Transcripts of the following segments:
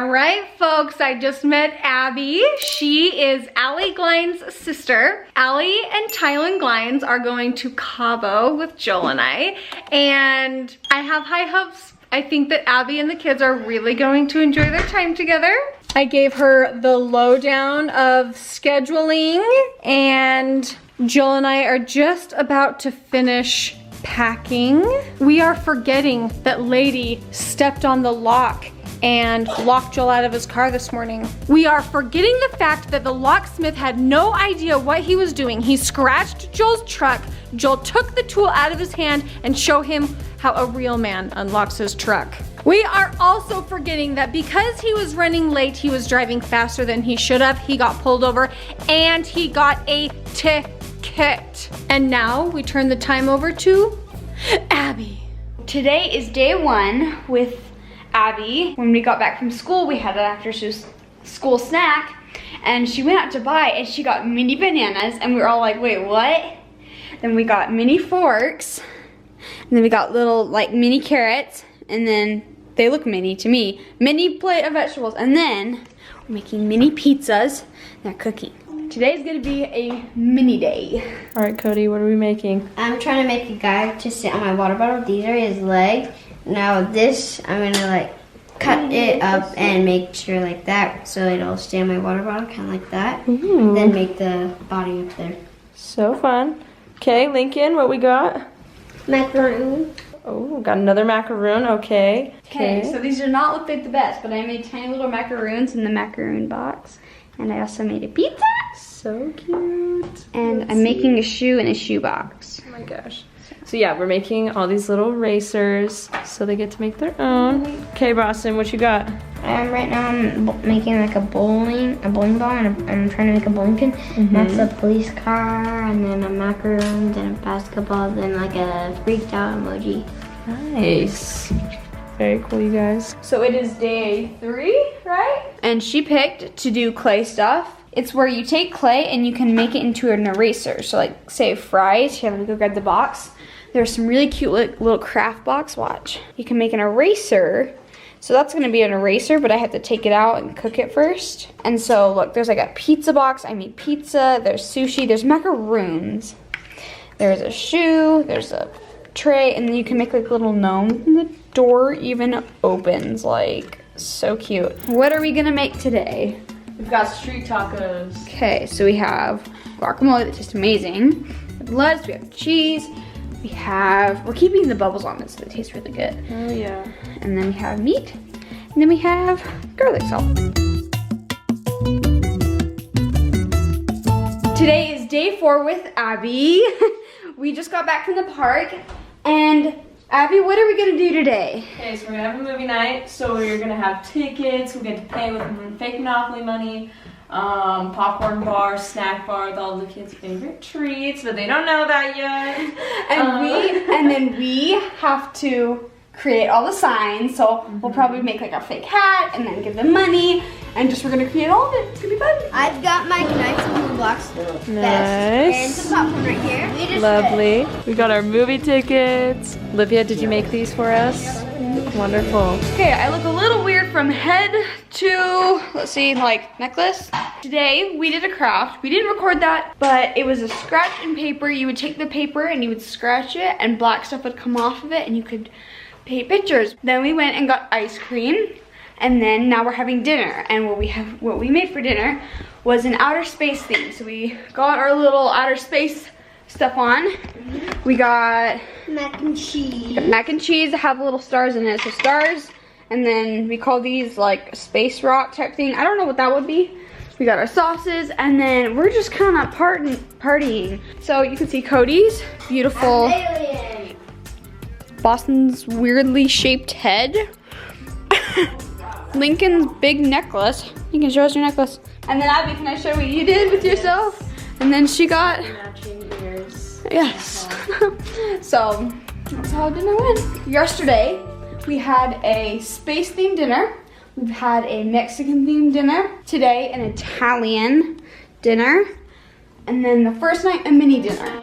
All right, folks, I just met Abby. She is Allie Glines' sister. Allie and Tylen Glines are going to Cabo with Joel and I have high hopes. I think that Abby and the kids are really going to enjoy their time together. I gave her the lowdown of scheduling, and Joel and I are just about to finish packing. We are forgetting that Lady stepped on the lock and locked Joel out of his car this morning. We are forgetting the fact that the locksmith had no idea what he was doing. He scratched Joel's truck. Joel took the tool out of his hand and showed him how a real man unlocks his truck. We are also forgetting that because he was running late, he was driving faster than he should have. He got pulled over and he got a ticket. And now we turn the time over to Abby. Today is day one with Abby. When we got back from school, we had an after school snack, and she went out to buy, and she got mini bananas, and we were all like, wait, what? Then we got mini forks, and then we got little like mini carrots, and then they look mini to me. Mini plate of vegetables, and then we're making mini pizzas. They're cooking. Today's gonna be a mini day. All right, Cody, what are we making? I'm trying to make a guy to sit on my water bottle. These are his legs. Now this, I'm gonna like cut it up and make sure like that so it'll stay on my water bottle, kind of like that. Ooh. Then make the body up there. So fun. Okay, Lincoln, what we got? Macaroon. Oh, got another macaroon, okay. Okay, so these do not look like the best, but I made tiny little macaroons in the macaroon box. And I also made a pizza. So cute. And I'm making a shoe in a shoe box. Oh my gosh. So yeah, we're making all these little racers so they get to make their own. Okay, Boston, what you got? Right now I'm making like a bowling ball, and I'm trying to make a bowling pin. That's a police car, and then a macaroon, then a basketball, then like a freaked out emoji. Nice. Very cool, you guys. So it is day 3, right? And she picked to do clay stuff. It's where you take clay and you can make it into an eraser. So like say fries, here, let me go grab the box. There's some really cute little craft box, watch. You can make an eraser. So that's gonna be an eraser, but I have to take it out and cook it first. And so look, there's like a pizza box. I made pizza, there's sushi, there's macaroons. There's a shoe, there's a tray, and then you can make like little gnomes. And the door even opens, like so cute. What are we gonna make today? We've got street tacos. Okay, so we have guacamole that tastes amazing. We have lettuce, we have cheese. We're keeping the bubbles on it so it tastes really good. Oh yeah. And then we have meat. And then we have garlic salt. Today is day 4 with Abby. We just got back from the park. And Abby, what are we gonna do today? Okay, so we're gonna have a movie night. So we're gonna have tickets. We get to play with fake Monopoly money. Popcorn bar, snack bar with all the kids' favorite treats, but they don't know that yet. And then we have to create all the signs. So we'll probably make like a fake hat and then give them money, and we're gonna create all of it. It's gonna be fun. I've got my knives and blue blocks. Nice. And some popcorn right here. Lovely. We got our movie tickets. Olivia, did you make these for us? Wonderful. Okay, I look a little weird from head to, let's see, like necklace. Today we did a craft. We didn't record that, but it was a scratch and paper. You would take the paper and you would scratch it, and black stuff would come off of it, and you could paint pictures. Then we went and got ice cream, and then now we're having dinner. And what we made for dinner was an outer space theme. So we got our little outer space stuff on. We got Mac and cheese. mac and cheese that have little stars in it. So stars, and then we call these like space rock type thing. I don't know what that would be. We got our sauces, and then we're just kind of partying. So you can see Cody's beautiful, Boston's weirdly shaped head, Lincoln's big necklace. You can show us your necklace. And then Abby, can I show what you did with yourself? And then she got Matching ears. yes. So that's how dinner went. Yesterday we had a space themed dinner. We've had a Mexican themed dinner. Today an Italian dinner. And then the first night a mini dinner.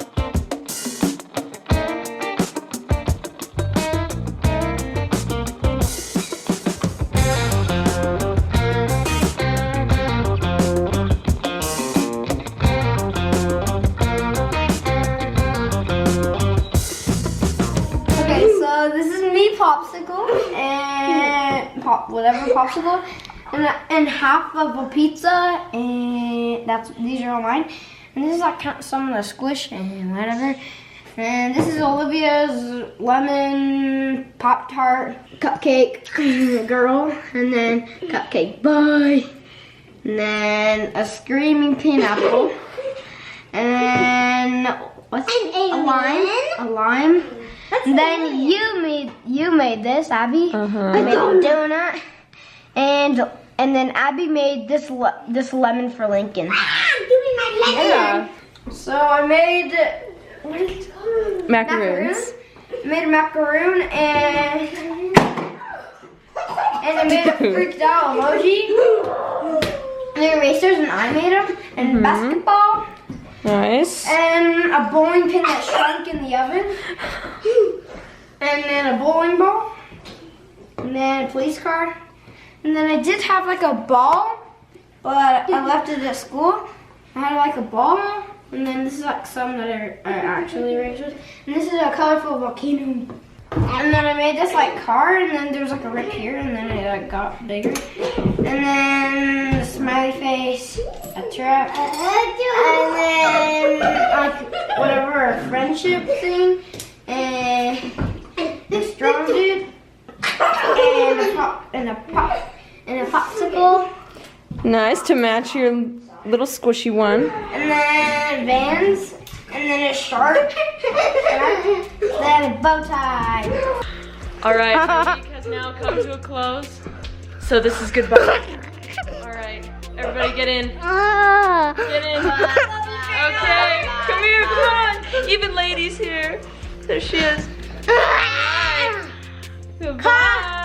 whatever popsicle, and half of a pizza, and these are all mine. And this is like some of the squish and whatever. And this is Olivia's lemon Pop-Tart cupcake girl, and then cupcake boy, and then a screaming pineapple, and then what's a lime. And then you made this, Abby. I made a donut, and then Abby made this lemon for Lincoln. Yeah. So I made, what are these called? Macaroons. Made a macaroon and I made a freaked out emoji. And the erasers, and I made them, and basketball. Nice. And a bowling pin that shrunk in the oven. And then a bowling ball. And then a police car. And then I did have like a ball, but I left it at school. I had like a ball. And then this is like some that are actually erasers. And this is a colorful volcano. And then I made this like car, and then there was like a rip here, and then it like got bigger. And then a smiley face, a truck, and then like whatever, a friendship thing, and a strong dude, and a popsicle. Nice to match your little squishy one. And then Vans, and then a shark, then a bow tie. All right, the week has now come to a close. So this is goodbye. All right, everybody get in. Get in. Okay, come here, come on. Even ladies here. There she is. All right. Goodbye.